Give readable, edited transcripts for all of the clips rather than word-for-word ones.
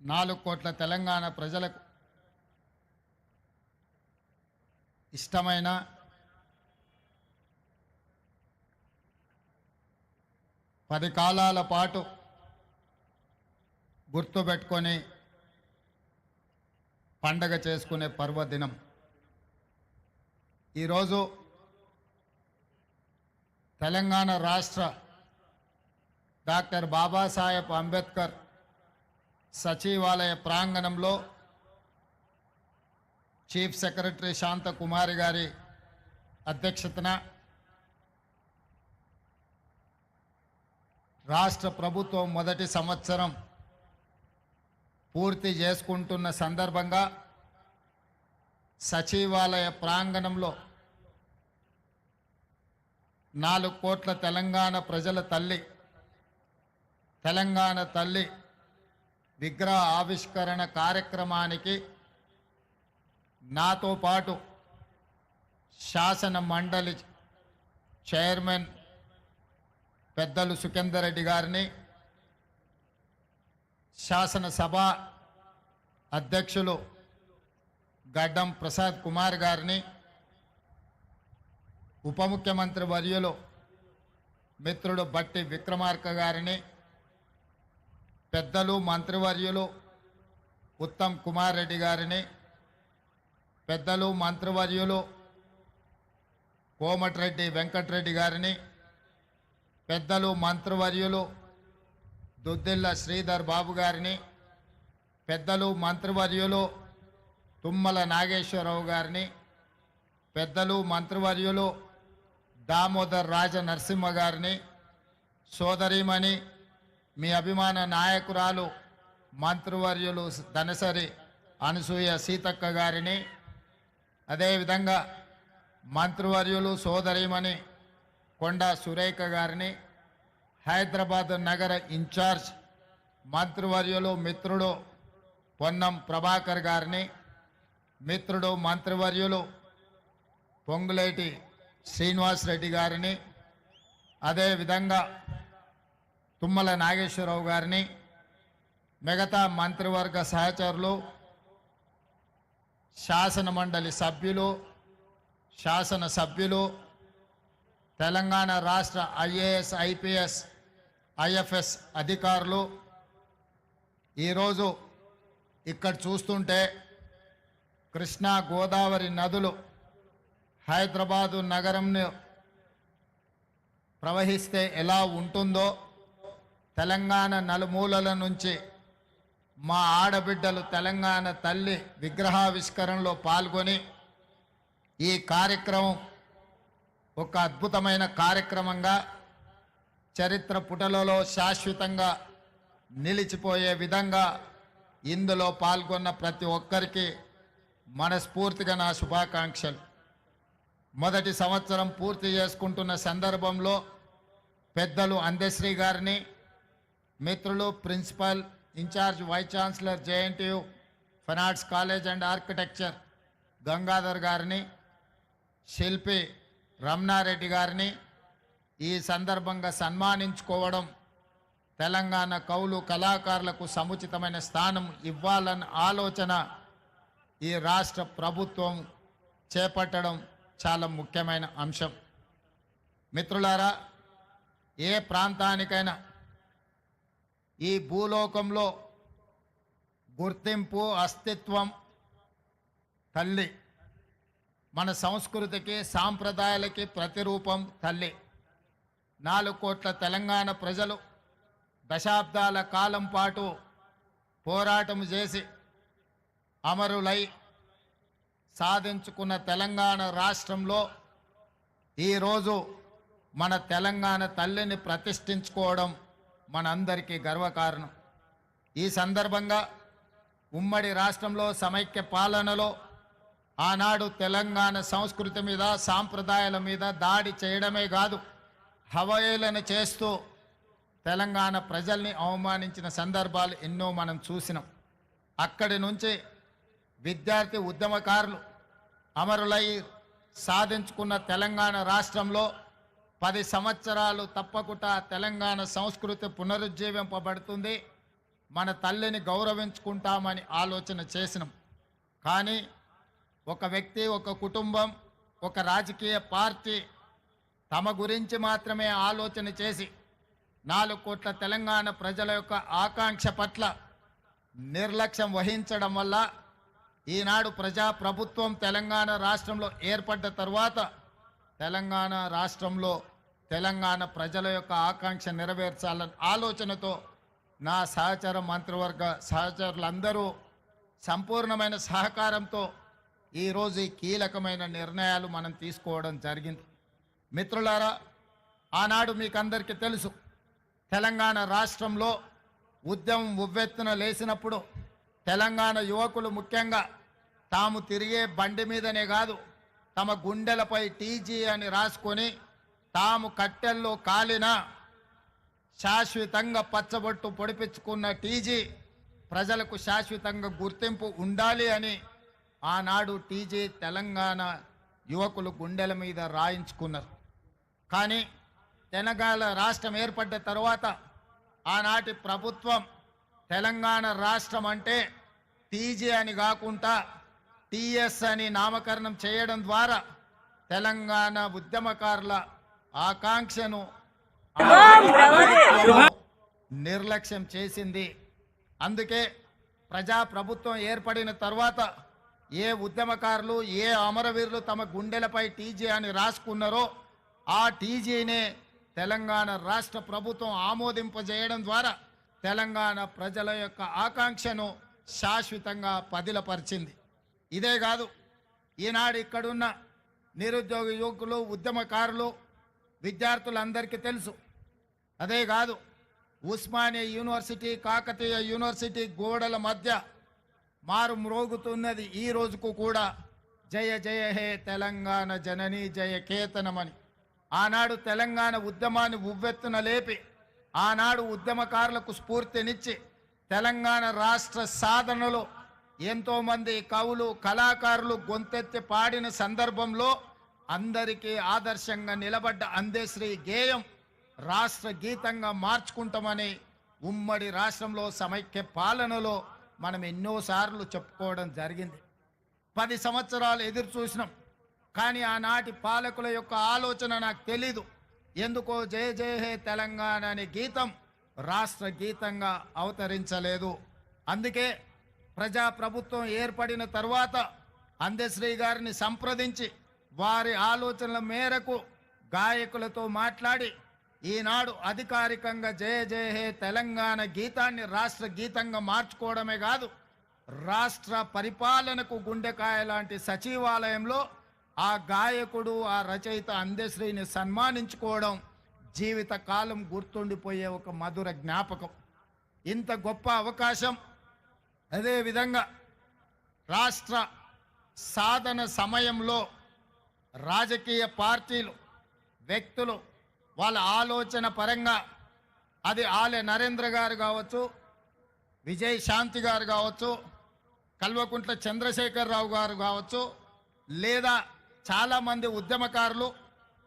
4 కోట్ల తెలంగాణ ప్రజలకు ఇష్టమైన పది కాలాల పాటు గుర్తుపెట్టుకొని పండగ చేసుకునే పర్వదినం ఈరోజు తెలంగాణ రాష్ట్ర డాక్టర్ బాబాసాహెబ్ అంబేద్కర్ సచివాలయ ప్రాంగణంలో చీఫ్ సెక్రటరీ శాంతకుమారి గారి అధ్యక్షతన రాష్ట్ర ప్రభుత్వం మొదటి సంవత్సరం పూర్తి చేసుకుంటున్న సందర్భంగా సచివాలయ ప్రాంగణంలో 4 కోట్ల తెలంగాణ ప్రజల తల్లి తెలంగాణ తల్లి విగ్రహ ఆవిష్కరణ కార్యక్రమానికి నాతో పాటు శాసన మండలి చైర్మన్ పెద్దలు సుఖేందర్ రెడ్డి గారిని, శాసనసభ అధ్యక్షులు గడ్డం ప్రసాద్ కుమార్ గారిని, ఉప ముఖ్యమంత్రి వర్యులు మిత్రుడు బట్టి విక్రమార్క గారిని, పెద్దలు మంత్రివర్యులు ఉత్తమ్ కుమార్ రెడ్డి గారిని, పెద్దలు మంత్రివర్యులు కోమటిరెడ్డి వెంకటరెడ్డి గారిని, పెద్దలు మంత్రివర్యులు దుద్దిల్ల శ్రీధర్ బాబు గారిని, పెద్దలు మంత్రివర్యులు తుమ్మల నాగేశ్వరరావు గారిని, పెద్దలు మంత్రివర్యులు దామోదర్ రాజ నరసింహ గారిని, సోదరీమణి మీ అభిమాన నాయకురాలు మంత్రివర్యులు ధనసరి అనసూయ సీతక్క గారిని, అదేవిధంగా మంత్రివర్యులు సోదరీమణి కొండా సురేఖ గారిని, హైదరాబాద్ నగర ఇన్ఛార్జ్ మంత్రివర్యులు మిత్రుడు పొన్నం ప్రభాకర్ గారిని, మిత్రుడు మంత్రివర్యులు పొంగులేటి శ్రీనివాస్ రెడ్డి గారిని, అదేవిధంగా తుమ్మల నాగేశ్వరరావు గారిని, మిగతా మంత్రివర్గ సహచరులు, శాసన మండలి సభ్యులు, శాసనసభ్యులు, తెలంగాణ రాష్ట్ర ఐఏఎస్ ఐపీఎస్ ఐఎఫ్ఎస్ అధికారులు, ఈరోజు ఇక్కడ చూస్తుంటే కృష్ణా గోదావరి నదులు హైదరాబాదు నగరంను ప్రవహిస్తే ఎలా ఉంటుందో తెలంగాణ నలుమూలల నుంచి మా ఆడబిడ్డలు తెలంగాణ తల్లి విగ్రహావిష్కరణలో పాల్గొని ఈ కార్యక్రమం ఒక అద్భుతమైన కార్యక్రమంగా చరిత్ర పుటలలో శాశ్వతంగా నిలిచిపోయే విధంగా ఇందులో పాల్గొన్న ప్రతి ఒక్కరికి మనస్ఫూర్తిగా నా శుభాకాంక్షలు. మొదటి సంవత్సరం పూర్తి చేసుకుంటున్న సందర్భంలో పెద్దలు అందశ్రీ గారిని, మిత్రులు principal incharge vice chancellor JNTU fine arts college and architecture Gangadhar గారిని, శిల్పి రమణారెడ్డి గారిని ఈ సందర్భంగా సన్మానించుకోవడం తెలంగాణ కవులు కళాకారులకు సముచితమైన స్థానం ఇవ్వాలన్న ఆలోచన ఈ రాష్ట్ర ప్రభుత్వం చేపట్టడం చాలా ముఖ్యమైన అంశం. మిత్రులారా, ఏ ప్రాంతానికైనా ఈ భూలోకంలో గుర్తింపు అస్తిత్వం తల్లి. మన సంస్కృతికి సాంప్రదాయాలకి ప్రతిరూపం తల్లి. 4 కోట్ల తెలంగాణ ప్రజలు దశాబ్దాల కాలం పాటు పోరాటం చేసి అమరులై సాధించుకున్న తెలంగాణ రాష్ట్రంలో ఈరోజు మన తెలంగాణ తల్లిని ప్రతిష్ఠించుకోవడం మనందరికీ గర్వకారణం. ఈ సందర్భంగా ఉమ్మడి రాష్ట్రంలో సమైక్య పాలనలో ఆనాడు తెలంగాణ సంస్కృతి మీద సాంప్రదాయాల మీద దాడి చేయడమే కాదు, హవయేళన చేస్తూ తెలంగాణ ప్రజల్ని అవమానించిన సందర్భాలు ఎన్నో మనం చూసినాం. అక్కడి నుంచి విద్యార్థి ఉద్యమకారులు అమరులై సాధించుకున్న తెలంగాణ రాష్ట్రంలో 10 సంవత్సరాలు తప్పకుండా తెలంగాణ సంస్కృతి పునరుజ్జీవింపబడుతుంది. మన తల్లిని గౌరవించుకుంటామని ఆలోచన చేసినాం. కానీ ఒక వ్యక్తి, ఒక కుటుంబం, ఒక రాజకీయ పార్టీ తమ గురించి మాత్రమే ఆలోచన చేసి 4 కోట్ల తెలంగాణ ప్రజల యొక్క ఆకాంక్ష పట్ల నిర్లక్ష్యం వహించడం వల్ల ఈనాడు ప్రజాప్రభుత్వం తెలంగాణ రాష్ట్రంలో ఏర్పడ్డ తర్వాత తెలంగాణ రాష్ట్రంలో తెలంగాణ ప్రజల యొక్క ఆకాంక్ష నెరవేర్చాలన్న ఆలోచనతో నా సహచర మంత్రివర్గ సహచరులందరూ సంపూర్ణమైన సహకారంతో ఈరోజు ఈ కీలకమైన నిర్ణయాలు మనం తీసుకోవడం జరిగింది. మిత్రులారా, ఆనాడు మీకు అందరికీ తెలుసు, తెలంగాణ రాష్ట్రంలో ఉద్యమం ఉవ్వెత్తున లేచినప్పుడు తెలంగాణ యువకులు ముఖ్యంగా తాము తిరిగే బండి మీదనే కాదు, తమ గుండెలపై టీజీ అని రాసుకొని తాము కట్టెల్లో కాలిన శాశ్వతంగా పచ్చబొట్టు పొడిపించుకున్న టీజీ ప్రజలకు శాశ్వతంగా గుర్తింపు ఉండాలి అని ఆనాడు టీజీ తెలంగాణ యువకులు గుండెల మీద రాయించుకున్నారు. కానీ తెలంగాణ రాష్ట్రం ఏర్పడ్డ తర్వాత ఆనాటి ప్రభుత్వం తెలంగాణ రాష్ట్రం అంటే టీజీ అని కాకుండా టీఎస్ అని నామకరణం చేయడం ద్వారా తెలంగాణ ఉద్యమకారుల ఆకాంక్షను నిర్లక్ష్యం చేసింది. అందుకే ప్రజాప్రభుత్వం ఏర్పడిన తర్వాత ఏ ఉద్యమకారులు, ఏ అమరవీరులు తమ గుండెలపై టీజీ అని రాసుకున్నారో ఆ టీజీనే తెలంగాణ రాష్ట్ర ప్రభుత్వం ఆమోదింపజేయడం ద్వారా తెలంగాణ ప్రజల యొక్క ఆకాంక్షను శాశ్వతంగా పదిలపరిచింది. ఇదే కాదు, ఈనాడు ఇక్కడున్న నిరుద్యోగ యువకులు, ఉద్యమకారులు, విద్యార్థులందరికీ తెలుసు. అదే కాదు, ఉస్మానియా యూనివర్సిటీ, కాకతీయ యూనివర్సిటీ గోడల మధ్య మారు మ్రోగుతున్నది ఈ రోజుకు కూడా జయ జయ హే తెలంగాణ జనని జయ కేతనమని. ఆనాడు తెలంగాణ ఉద్యమాన్ని ఉవ్వెత్తున లేపి ఆనాడు ఉద్యమకారులకు స్ఫూర్తినిచ్చి తెలంగాణ రాష్ట్ర సాధనలో ఎంతోమంది కవులు, కళాకారులు గొంతెత్తి పాడిన సందర్భంలో అందరికీ ఆదర్శంగా నిలబడ్డ అందశ్రీ గేయం రాష్ట్ర గీతంగా మార్చుకుంటామని ఉమ్మడి రాష్ట్రంలో సమైక్య పాలనలో మనం ఎన్నోసార్లు చెప్పుకోవడం జరిగింది. 10 సంవత్సరాలు ఎదురు చూసినాం. కానీ ఆనాటి పాలకుల యొక్క ఆలోచన నాకు తెలీదు. ఎందుకో జయ జయ హే తెలంగాణ అనే గీతం రాష్ట్ర గీతంగా అవతరించలేదు. అందుకే ప్రజాప్రభుత్వం ఏర్పడిన తర్వాత అందశ్రీ గారిని సంప్రదించి వారి ఆలోచనల మేరకు గాయకులతో మాట్లాడి ఈనాడు అధికారికంగా జయ జయ హే తెలంగాణ గీతాన్ని రాష్ట్ర గీతంగా మార్చుకోవడమే కాదు, రాష్ట్ర పరిపాలనకు గుండెకాయ లాంటి సచివాలయంలో ఆ గాయకుడు, ఆ రచయిత అందశ్రీని సన్మానించుకోవడం జీవితకాలం గుర్తుండిపోయే ఒక మధుర జ్ఞాపకం. ఇంత గొప్ప అవకాశం, అదేవిధంగా రాష్ట్ర సాధన సమయంలో రాజకీయ పార్టీలు, వ్యక్తులు వాళ్ళ ఆలోచన పరంగా అది ఆలె నరేంద్ర గారు కావచ్చు, విజయ్ శాంతి గారు కావచ్చు, కల్వకుంట్ల చంద్రశేఖరరావు గారు కావచ్చు, లేదా చాలామంది ఉద్యమకారులు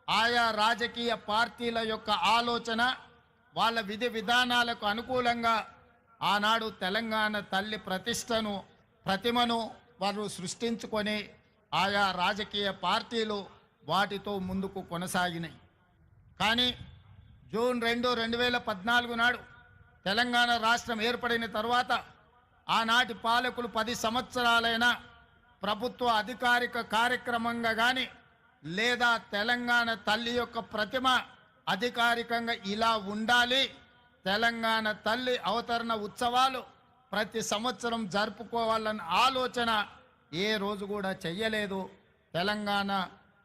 ఆయా రాజకీయ పార్టీల యొక్క ఆలోచన, వాళ్ళ విధి విధానాలకు అనుకూలంగా ఆనాడు తెలంగాణ తల్లి ప్రతిమను వారు సృష్టించుకొని ఆయా రాజకీయ పార్టీలు వాటితో ముందుకు కొనసాగినాయి. కానీ జూన్ 2, 2014 నాడు తెలంగాణ రాష్ట్రం ఏర్పడిన తర్వాత ఆనాటి పాలకులు 10 సంవత్సరాలైనా ప్రభుత్వ అధికారిక కార్యక్రమంగా కానీ లేదా తెలంగాణ తల్లి యొక్క ప్రతిమ అధికారికంగా ఇలా ఉండాలి, తెలంగాణ తల్లి అవతరణ ఉత్సవాలు ప్రతి సంవత్సరం జరుపుకోవాలన్న ఆలోచన ఏ రోజు కూడా చెయ్యలేదు. తెలంగాణ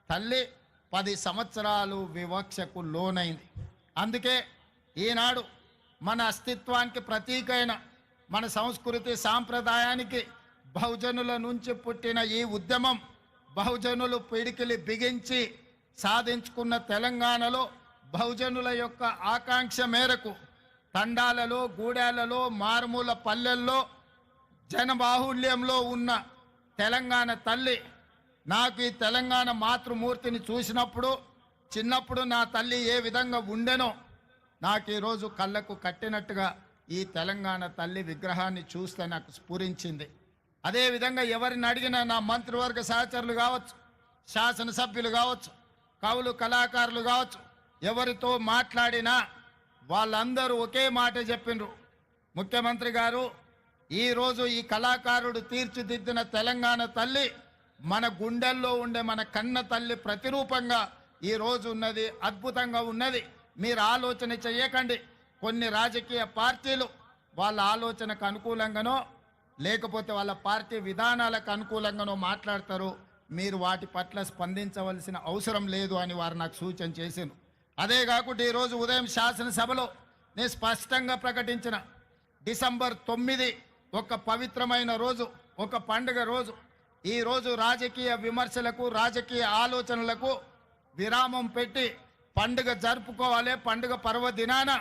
తల్లి 10 సంవత్సరాలు వివక్షకు లోనైంది. అందుకే ఈనాడు మన అస్తిత్వానికి ప్రతీకైన, మన సంస్కృతి సాంప్రదాయానికి బహుజనుల నుంచి పుట్టిన ఈ ఉద్యమం బహుజనులు పిడికిలి బిగించి సాధించుకున్న తెలంగాణలో బహుజనుల యొక్క ఆకాంక్ష మేరకు తండాలలో, గూడాలలో, మారుమూల పల్లెల్లో జనబాహుళ్యంలో ఉన్న తెలంగాణ తల్లి, నాకు ఈ తెలంగాణ మాతృమూర్తిని చూసినప్పుడు చిన్నప్పుడు నా తల్లి ఏ విధంగా ఉండెనో నాకు ఈరోజు కళ్ళకు కట్టినట్టుగా ఈ తెలంగాణ తల్లి విగ్రహాన్ని చూస్తే నాకు స్ఫురించింది. అదేవిధంగా ఎవరిని అడిగినా నా మంత్రివర్గ సహచరులు కావచ్చు, శాసనసభ్యులు కావచ్చు, కవులు కళాకారులు కావచ్చు, ఎవరితో మాట్లాడినా వాళ్ళందరూ ఒకే మాట చెప్పిండ్రు, ముఖ్యమంత్రి గారు ఈరోజు ఈ కళాకారుడు తీర్చిదిద్దిన తెలంగాణ తల్లి మన గుండెల్లో ఉండే మన కన్న తల్లి ప్రతిరూపంగా ఈరోజు ఉన్నది, అద్భుతంగా ఉన్నది. మీరు ఆలోచన చేయకండి. కొన్ని రాజకీయ పార్టీలు వాళ్ళ ఆలోచనకు అనుకూలంగానో లేకపోతే వాళ్ళ పార్టీ విధానాలకు అనుకూలంగానో మాట్లాడతారు. మీరు వాటి పట్ల స్పందించవలసిన అవసరం లేదు అని వారు నాకు సూచన చేశారు. అదే కాకుండా ఈరోజు ఉదయం శాసనసభలో నేను స్పష్టంగా ప్రకటించిన డిసెంబర్ 9 ఒక పవిత్రమైన రోజు, ఒక పండుగ రోజు. ఈరోజు రాజకీయ విమర్శలకు, రాజకీయ ఆలోచనలకు విరామం పెట్టి పండుగ జరుపుకోవాలి. పండుగ పర్వదినాన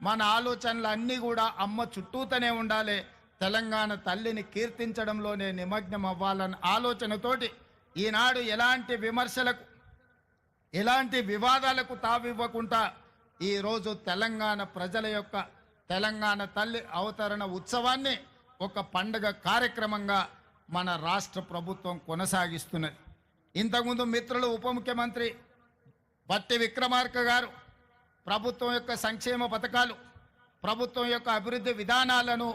మన ఆలోచనలు అన్నీ కూడా అమ్మ చుట్టూతోనే ఉండాలి, తెలంగాణ తల్లిని కీర్తించడంలోనే నిమగ్నం అవ్వాలన్న ఆలోచనతోటి ఈనాడు ఎలాంటి విమర్శలకు, ఎలాంటి వివాదాలకు తావివ్వకుండా ఈరోజు తెలంగాణ ప్రజల యొక్క తెలంగాణ తల్లి అవతరణ ఉత్సవాన్ని ఒక పండుగ కార్యక్రమంగా మన రాష్ట్ర ప్రభుత్వం కొనసాగిస్తున్నది. ఇంతకుముందు మిత్రులు ఉప ముఖ్యమంత్రి బట్టి విక్రమార్క గారు ప్రభుత్వం యొక్క సంక్షేమ పథకాలు, ప్రభుత్వం యొక్క అభివృద్ధి విధానాలను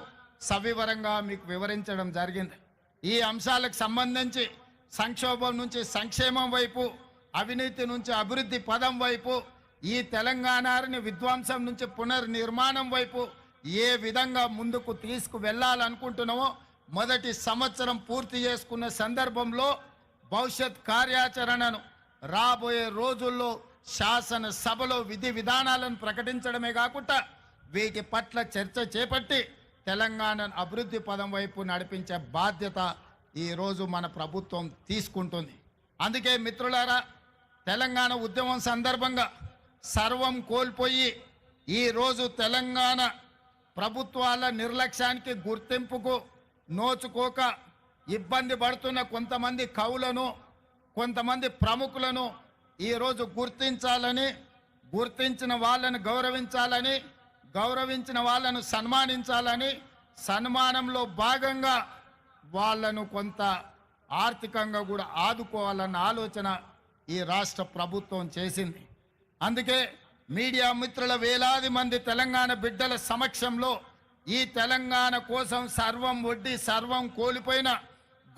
సవివరంగా మీకు వివరించడం జరిగింది. ఈ అంశాలకు సంబంధించి సంక్షోభం నుంచి సంక్షేమం వైపు, అవినీతి నుంచి అభివృద్ధి పదం వైపు, ఈ తెలంగాణని విధ్వంసం నుంచి పునర్నిర్మాణం వైపు ఏ విధంగా ముందుకు తీసుకువెళ్ళాలనుకుంటున్నామో మొదటి సంవత్సరం పూర్తి చేసుకున్న సందర్భంలో భవిష్యత్ కార్యాచరణను రాబోయే రోజుల్లో శాసనసభలో విధి విధానాలను ప్రకటించడమే కాకుండా వీటి పట్ల చర్చ చేపట్టి తెలంగాణను అభివృద్ధి పదం వైపు నడిపించే బాధ్యత ఈరోజు మన ప్రభుత్వం తీసుకుంటుంది. అందుకే మిత్రులారా, తెలంగాణ ఉద్యమం సందర్భంగా సర్వం కోల్పోయి ఈరోజు తెలంగాణ ప్రభుత్వాల నిర్లక్ష్యానికి, గుర్తింపుకు నోచుకోక ఇబ్బంది పడుతున్న కొంతమంది కవులను, కొంతమంది ప్రముఖులను ఈరోజు గుర్తించాలని, గుర్తించిన వాళ్ళను గౌరవించాలని, గౌరవించిన వాళ్ళను సన్మానించాలని, సన్మానంలో భాగంగా వాళ్ళను కొంత ఆర్థికంగా కూడా ఆదుకోవాలన్న ఆలోచన ఈ రాష్ట్ర ప్రభుత్వం చేసింది. అందుకే మీడియా మిత్రుల వేలాది మంది తెలంగాణ బిడ్డల సమక్షంలో ఈ తెలంగాణ కోసం సర్వం ఒడ్డి సర్వం కోల్పోయిన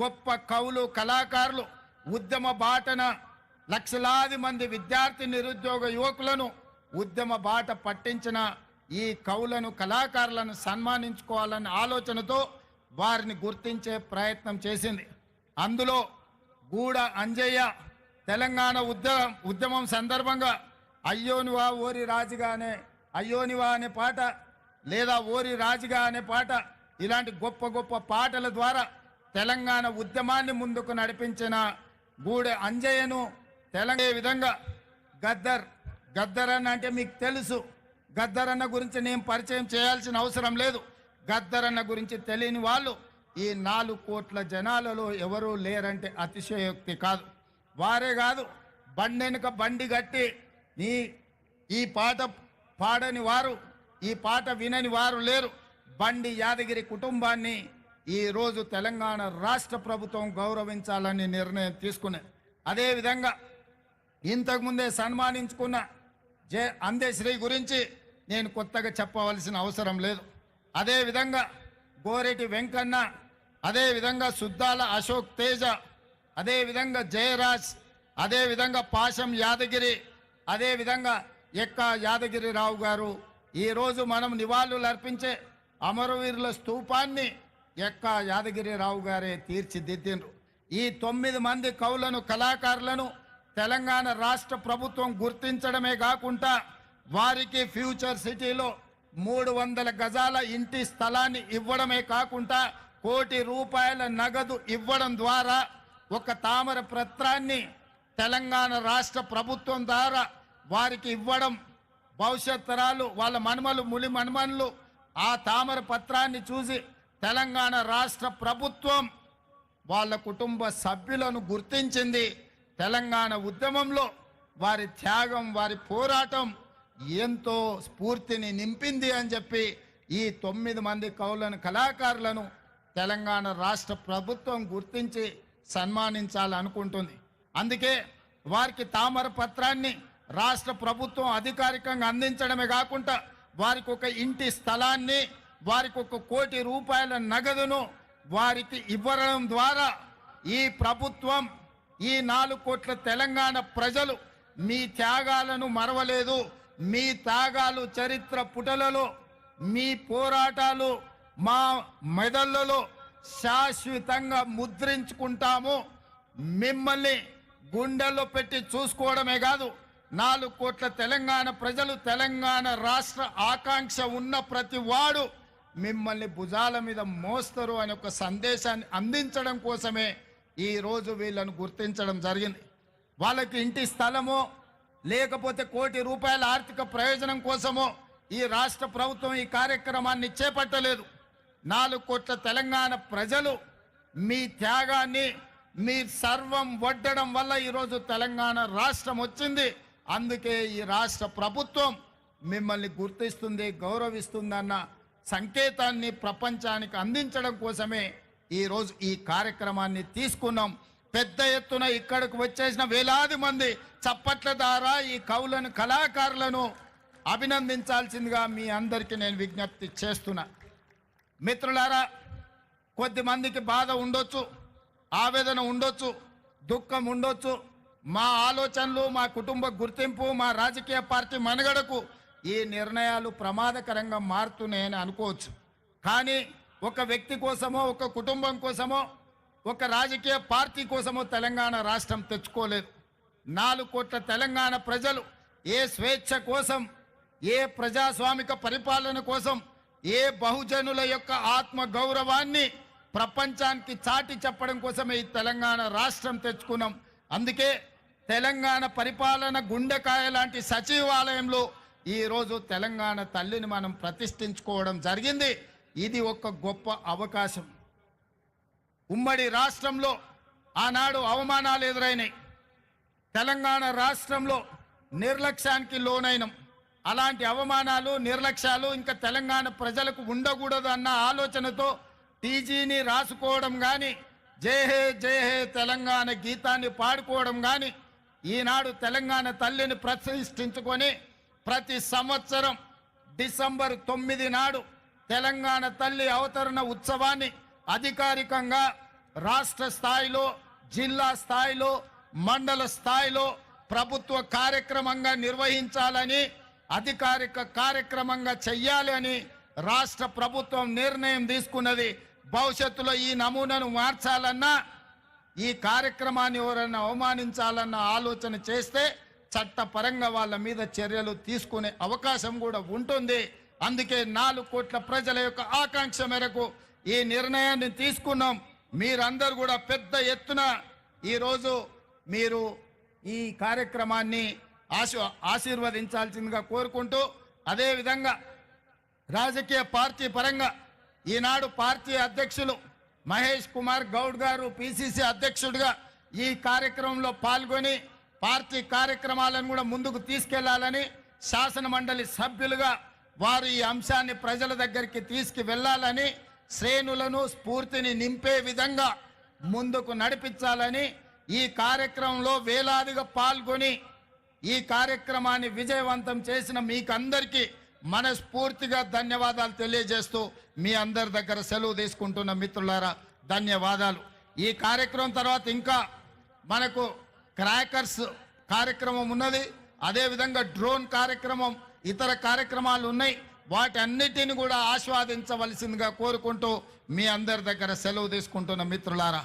గొప్ప కవులు, కళాకారులు, ఉద్యమ బాటన లక్షలాది మంది విద్యార్థి, నిరుద్యోగ యువకులను ఉద్యమ బాట పట్టించిన ఈ కవులను, కళాకారులను సన్మానించుకోవాలన్న ఆలోచనతో వారిని గుర్తించే ప్రయత్నం చేసింది. అందులో గూడ అంజయ్య తెలంగాణ ఉద్యమం సందర్భంగా అయ్యోనివా ఓరి రాజుగానే, అయ్యోనివా అనే పాట, లేదా ఓరి రాజుగా అనే పాట, ఇలాంటి గొప్ప గొప్ప పాటల ద్వారా తెలంగాణ ఉద్యమాన్ని ముందుకు నడిపించిన గూడె అంజయ్యను తెలంగాణ విధంగా గద్దర్ అన్న అంటే మీకు తెలుసు. గద్దర్ అన్న గురించి నేను పరిచయం చేయాల్సిన అవసరం లేదు. గద్దర్ అన్న గురించి తెలియని వాళ్ళు ఈ 4 కోట్ల జనాలలో ఎవరూ లేరంటే అతిశయోక్తి కాదు. వారే కాదు, బండెనుక బండి కట్టి ఈ పాట పాడని వారు, ఈ పాట వినని వారు లేరు. బండి యాదగిరి కుటుంబాన్ని ఈరోజు తెలంగాణ రాష్ట్ర ప్రభుత్వం గౌరవించాలని నిర్ణయం తీసుకున్నది. అదేవిధంగా ఇంతకుముందే సన్మానించుకున్న అందశ్రీ గురించి నేను కొత్తగా చెప్పవలసిన అవసరం లేదు. అదేవిధంగా గోరెటి వెంకన్న, అదేవిధంగా సుద్దాల అశోక్ తేజ, అదేవిధంగా జయరాజ్, అదేవిధంగా పాశం యాదగిరి, అదేవిధంగా ఎక్క యాదగిరిరావు గారు ఈరోజు మనం నివాళులు అర్పించే అమరవీరుల స్తూపాన్ని ఎక్క యాదగిరిరావు గారే తీర్చిదిద్దిండ్రు. ఈ 9 మంది కవులను, కళాకారులను తెలంగాణ రాష్ట్ర ప్రభుత్వం గుర్తించడమే కాకుండా వారికి ఫ్యూచర్ సిటీలో 300 గజాల ఇంటి స్థలాన్ని ఇవ్వడమే కాకుండా ₹1 కోటి నగదు ఇవ్వడం ద్వారా ఒక తామర పత్రాన్ని తెలంగాణ రాష్ట్ర ప్రభుత్వం ద్వారా వారికి ఇవ్వడం, భవిష్యత్ తరాలు వాళ్ళ మనుమలు, ములి మనుమనులు ఆ తామర పత్రాన్ని చూసి తెలంగాణ రాష్ట్ర ప్రభుత్వం వాళ్ళ కుటుంబ సభ్యులను గుర్తించింది. తెలంగాణ ఉద్యమంలో వారి త్యాగం, వారి పోరాటం ఎంతో స్ఫూర్తిని నింపింది అని చెప్పి ఈ 9 మంది కవులను కళాకారులను తెలంగాణ రాష్ట్ర ప్రభుత్వం గుర్తించి సన్మానించాలనుకుంటుంది. అందుకే వారికి తామర పత్రాన్ని రాష్ట్ర ప్రభుత్వం అధికారికంగా అందించడమే కాకుండా వారికి ఒక ఇంటి స్థలాన్ని, వారికి 1 కోటి రూపాయల నగదును వారికి ఇవ్వడం ద్వారా ఈ ప్రభుత్వం, ఈ 4 కోట్ల తెలంగాణ ప్రజలు మీ త్యాగాలను మరవలేదు. మీ త్యాగాలు చరిత్ర పుటలలో, మీ పోరాటాలు మా మెదళ్లలో శాశ్వతంగా ముద్రించుకుంటాము. మిమ్మల్ని గుండెల్లో పెట్టి చూసుకోవడమే కాదు, 4 కోట్ల తెలంగాణ ప్రజలు, తెలంగాణ రాష్ట్ర ఆకాంక్ష ఉన్న ప్రతి వాడు మిమ్మల్ని భుజాల మీద మోస్తారు అనే ఒక సందేశాన్ని అందించడం కోసమే ఈరోజు వీళ్ళను గుర్తించడం జరిగింది. వాళ్ళకి ఇంటి స్థలమో లేకపోతే 1 కోటి రూపాయల ఆర్థిక ప్రయోజనం కోసమో ఈ రాష్ట్ర ప్రభుత్వం ఈ కార్యక్రమాన్ని చేపట్టలేదు. 4 కోట్ల తెలంగాణ ప్రజలు మీ త్యాగాన్ని, మీ సర్వం వడ్డడం వల్ల ఈరోజు తెలంగాణ రాష్ట్రం వచ్చింది. అందుకే ఈ రాష్ట్ర ప్రభుత్వం మిమ్మల్ని గుర్తిస్తుంది, గౌరవిస్తుందన్న సంకేతాన్ని ప్రపంచానికి అందించడం కోసమే ఈరోజు ఈ కార్యక్రమాన్ని తీసుకున్నాం. పెద్ద ఎత్తున ఇక్కడికి వచ్చేసిన వేలాది మంది చప్పట్ల ద్వారా ఈ కవులను, కళాకారులను అభినందించాల్సిందిగా మీ అందరికీ నేను విజ్ఞప్తి చేస్తున్నా. మిత్రులారా, కొద్దిమందికి బాధ ఉండొచ్చు, ఆవేదన ఉండొచ్చు, దుఃఖం ఉండొచ్చు. మా ఆలోచనలు, మా కుటుంబ గుర్తింపు, మా రాజకీయ పార్టీ మనుగడకు ఈ నిర్ణయాలు ప్రమాదకరంగా మారుతున్నాయని అనుకోవచ్చు. కానీ ఒక వ్యక్తి కోసమో, ఒక కుటుంబం కోసమో, ఒక రాజకీయ పార్టీ కోసమో తెలంగాణ రాష్ట్రం తెచ్చుకోలేదు. 4 కోట్ల తెలంగాణ ప్రజలు ఏ స్వేచ్ఛ కోసం, ఏ ప్రజాస్వామిక పరిపాలన కోసం, ఏ బహుజనుల యొక్క ఆత్మ గౌరవాన్ని ప్రపంచానికి చాటి చెప్పడం కోసమే ఈ తెలంగాణ రాష్ట్రం తెచ్చుకున్నాం. అందుకే తెలంగాణ పరిపాలన గుండెకాయ లాంటి సచివాలయంలో ఈరోజు తెలంగాణ తల్లిని మనం ప్రతిష్ఠించుకోవడం జరిగింది. ఇది ఒక గొప్ప అవకాశం. ఉమ్మడి రాష్ట్రంలో ఆనాడు అవమానాలు ఎదురైనాయి. తెలంగాణ రాష్ట్రంలో నిర్లక్ష్యానికి లోనైనం. అలాంటి అవమానాలు, నిర్లక్ష్యాలు ఇంకా తెలంగాణ ప్రజలకు ఉండకూడదు అన్న ఆలోచనతో టీజీని రాసుకోవడం కానీ, జై హే జై హే తెలంగాణ గీతాన్ని పాడుకోవడం కానీ, ఈనాడు తెలంగాణ తల్లిని ప్రతిష్ఠించుకొని ప్రతి సంవత్సరం డిసెంబర్ 9 నాడు తెలంగాణ తల్లి అవతరణ ఉత్సవాన్ని అధికారికంగా రాష్ట్ర స్థాయిలో, జిల్లా స్థాయిలో, మండల స్థాయిలో ప్రభుత్వ కార్యక్రమంగా నిర్వహించాలని, అధికారిక కార్యక్రమంగా చెయ్యాలి అని రాష్ట్ర ప్రభుత్వం నిర్ణయం తీసుకున్నది. భవిష్యత్తులో ఈ నమూనాను మార్చాలన్నా, ఈ కార్యక్రమాన్ని ఎవరైనా అవమానించాలన్న ఆలోచన చేస్తే చట్టపరంగా వాళ్ళ మీద చర్యలు తీసుకునే అవకాశం కూడా ఉంటుంది. అందుకే 4 కోట్ల ప్రజల యొక్క ఆకాంక్ష మేరకు ఈ నిర్ణయాన్ని తీసుకున్నాం. మీరందరూ కూడా పెద్ద ఎత్తున ఈరోజు మీరు ఈ కార్యక్రమాన్ని ఆశీర్వదించాల్సిందిగా కోరుకుంటూ, అదేవిధంగా రాజకీయ పార్టీ పరంగా ఈనాడు పార్టీ అధ్యక్షులు మహేష్ కుమార్ గౌడ్ గారు పిసిసి అధ్యక్షుడిగా ఈ కార్యక్రమంలో పాల్గొని పార్టీ కార్యక్రమాలను కూడా ముందుకు తీసుకెళ్లాలని, శాసన మండలి సభ్యులుగా వారు ఈ అంశాన్ని ప్రజల దగ్గరికి తీసుకువెళ్లాలని, శ్రేణులను స్ఫూర్తిని నింపే విధంగా ముందుకు నడిపించాలని, ఈ కార్యక్రమంలో వేలాదిగా పాల్గొని ఈ కార్యక్రమాన్ని విజయవంతం చేసిన మీకందరికీ మనస్ఫూర్తిగా ధన్యవాదాలు తెలియజేస్తూ మీ అందరి దగ్గర సెలవు తీసుకుంటున్న మిత్రులారా, ధన్యవాదాలు. ఈ కార్యక్రమం తర్వాత ఇంకా మనకు క్రాకర్స్ కార్యక్రమం ఉన్నది, అదేవిధంగా డ్రోన్ కార్యక్రమం, ఇతర కార్యక్రమాలు ఉన్నాయి. వాటన్నిటిని కూడా ఆస్వాదించవలసిందిగా కోరుకుంటూ మీ అందరి దగ్గర సెలవు తీసుకుంటున్న మిత్రులారా.